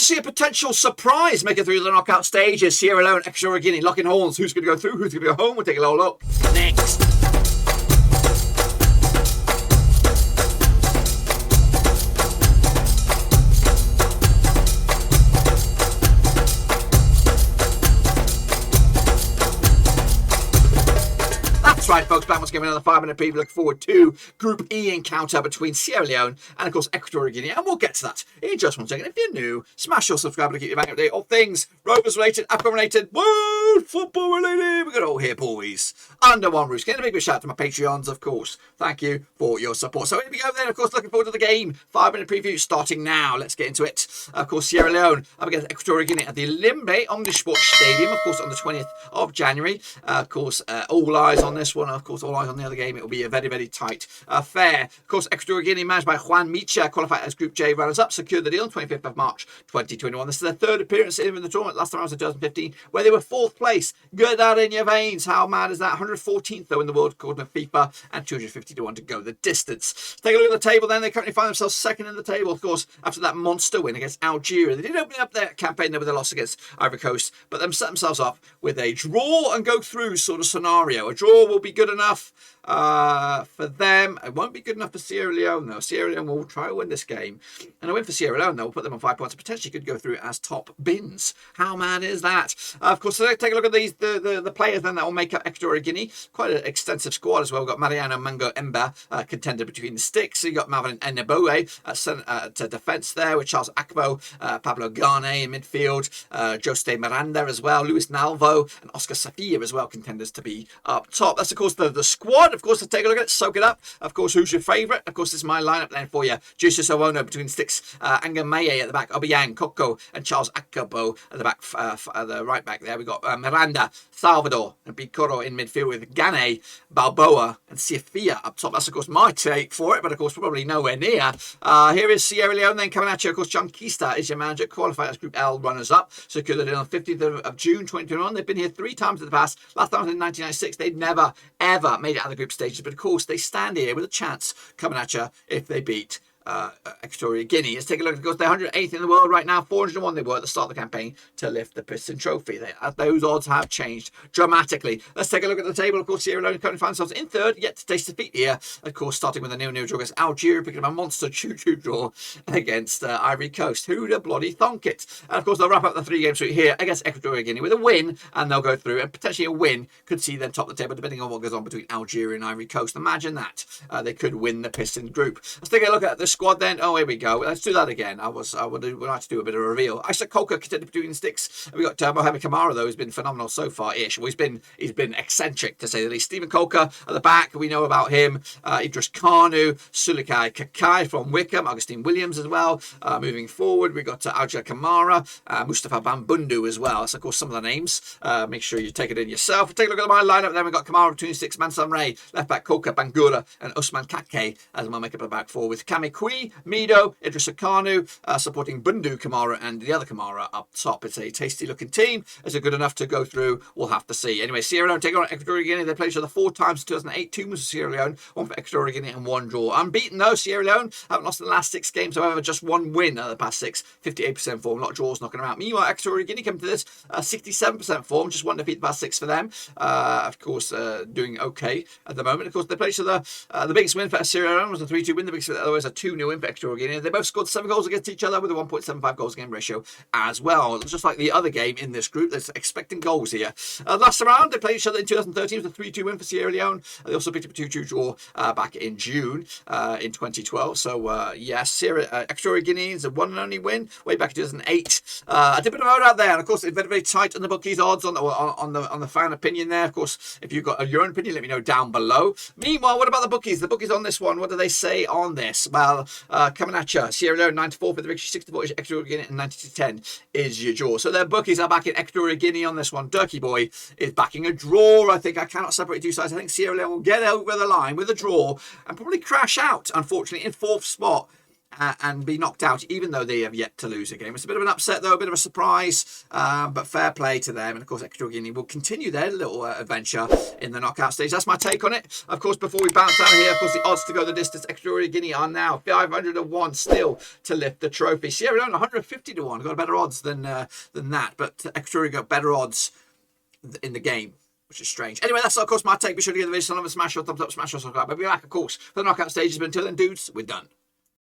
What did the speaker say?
to see a potential surprise make it through the knockout stages. Sierra Leone, Equatorial Guinea, locking horns. Who's going to go through? Who's going to go home? We'll take a little look next. That's right, folks. Back once again with another 5-minute preview. Looking forward to Group E encounter between Sierra Leone and, of course, Equatorial Guinea. And we'll get to that in just 1 second. If you're new, smash your subscribe to keep you back update of things Rovers related, AFCON related, world football related. We've got it all here, boys. Under one roof. Getting a big shout out to my Patreons, of course. Thank you for your support. So here we go then. Of course, looking forward to the game. 5-minute preview starting now. Let's get into it. Of course, Sierra Leone up against Equatorial Guinea at the Limbe Omnisport Stadium, of course, on the 20th of January. Of course, all eyes on this one. Of course, all eyes on the other game. It will be a very, very tight affair. Of course, Equatorial Guinea, managed by Juan Micha, qualified as Group J runners-up, secured the deal on 25th of March 2021. This is their third appearance in the tournament. Last time I was in 2015, where they were 4th place. Get that in your veins. How mad is that? 114th, though, in the world according to FIFA, and 250 to 1 to go the distance. Take a look at the table then. They currently find themselves second in the table, of course, after that monster win against Algeria. They did open up their campaign there with a loss against Ivory Coast, but then set themselves up with a draw and go through sort of scenario. A draw will be good enough for them. It won't be good enough for Sierra Leone, though. Sierra Leone will try to win this game, and a win for Sierra Leone, though, will put them on 5 points and potentially could go through as top bins. How mad is that? Of course, so let's take a look at these the players then that will make up Equatorial Guinea. Quite an extensive squad as well. We've got Mariano Mango Emba, contender between the sticks. So you got Marvin Eneboe to defence there, with Charles Akbo, Pablo Gane in midfield, Joste Miranda as well, Luis Nalvo and Oscar Safia as well, contenders to be up top. That's, of course, the squad. Of course, let's take a look at it, soak it up. Of course, who's your favourite? Of course, this is my lineup then for you. Jesus Owono between the sticks, Anga Maye at the back, Obiang, Coco and Charles Akabo at the back, the right back there. We've got Miranda, Salvador and Bicoro in midfield, with Gane, Balboa and Safia up top. That's, of course, my take for it, but, of course, probably nowhere near. Here is Sierra Leone then coming at you. Of course, John Kista is your manager, qualified as Group L runners-up, secured it on the 15th of June 2021. They've been here 3 times in the past. Last time was in 1996. They'd never, ever made it out of the group stages, but, of course, they stand here with a chance coming at you if they beat Equatorial Guinea. Let's take a look. Of course, they're 108th in the world right now. 401 they were at the start of the campaign to lift the Piston Trophy. Those odds have changed dramatically. Let's take a look at the table. Of course, Sierra Leone currently find themselves in third, yet to taste defeat here. Of course, starting with a 0-0 draw against Algeria, picking up a monster 2-2 draw against Ivory Coast. Who'd have bloody thunk it? And, of course, they'll wrap up the 3-game streak here against Equatorial Guinea with a win, and they'll go through, and potentially a win could see them top the table, depending on what goes on between Algeria and Ivory Coast. Imagine that. They could win the Piston group. Let's take a look at the squad then. Oh, here we go. Let's do that again. I would like to do a bit of a reveal. Isaac Coker contended between the sticks. We got Mohamed Kamara, though, who's been phenomenal so far-ish. Well, he's been eccentric, to say the least. Stephen Coker at the back, we know about him. Idris Kanu, Sulikai Kakai from Wickham, Augustine Williams as well. Moving forward, we got Alja Kamara, Mustafa Bambundu as well. That's, of course, some of the names. Make sure you take it in yourself. Take a look at my lineup. Then we've got Kamara between the sticks, Mansam Ray, left back Coker, Bangura, and Usman Kake as my makeup at the back four, with Kame Kui, Mido, Idris Akanu, supporting Bundu Kamara and the other Kamara up top. It's a tasty looking team. Is it good enough to go through? We'll have to see. Anyway, Sierra Leone take on Equatorial Guinea. They played each other 4 times in 2008. 2 was for Sierra Leone, 1 for Equatorial Guinea, and 1 draw. Unbeaten though, Sierra Leone haven't lost in the last 6 games. However, just 1 win out of the past 6. 58% form. A lot of draws knocking them out. Meanwhile, Equatorial Guinea come to this 67% form. Just 1 defeat the past 6 for them. Of course, doing okay at the moment. Of course, they played each other. The biggest win for Sierra Leone was a 3-2 win. The biggest, otherwise, a 2-0 win for Equatorial Guinea. They both scored 7 goals against each other with a 1.75 goals game ratio as well. Just like the other game in this group, that's expecting goals here. Last round, they played each other in 2013 with a 3-2 win for Sierra Leone. They also picked up a 2-2 draw back in June in 2012. So, yes, Equatorial Guinea's a 1 and only win way back in 2008. I did put a vote out there, and of course, it's very, very tight on the bookies odds on the fan opinion there. Of course, if you've got your own opinion, let me know down below. Meanwhile, what about the bookies? The bookies on this one, what do they say on this? Well, coming at you, Sierra Leone 9-4 for the victory, 6-4 is Equatorial Guinea, and 90-10 is your draw. So their bookies are back in Equatorial Guinea on this one. Dirky Boy is backing a draw. I think I cannot separate 2 sides. I think Sierra Leone will get over the line with a draw and probably crash out, unfortunately, in 4th spot. and be knocked out, even though they have yet to lose a game. It's a bit of an upset, though, a bit of a surprise, but fair play to them. And of course, Equatorial Guinea will continue their little adventure in the knockout stage. That's my take on it. Of course, before we bounce out of here, of course, the odds to go the distance, Equatorial Guinea are now 501 still to lift the trophy. Sierra Leone 150 to 1. Got better odds than that, but Equatorial got better odds in the game, which is strange. Anyway, that's of course my take. Be sure to give the video some love and smash your thumbs up, smash your subscribe. I'll be back, of course, for the knockout stages. But until then, dudes, we're done.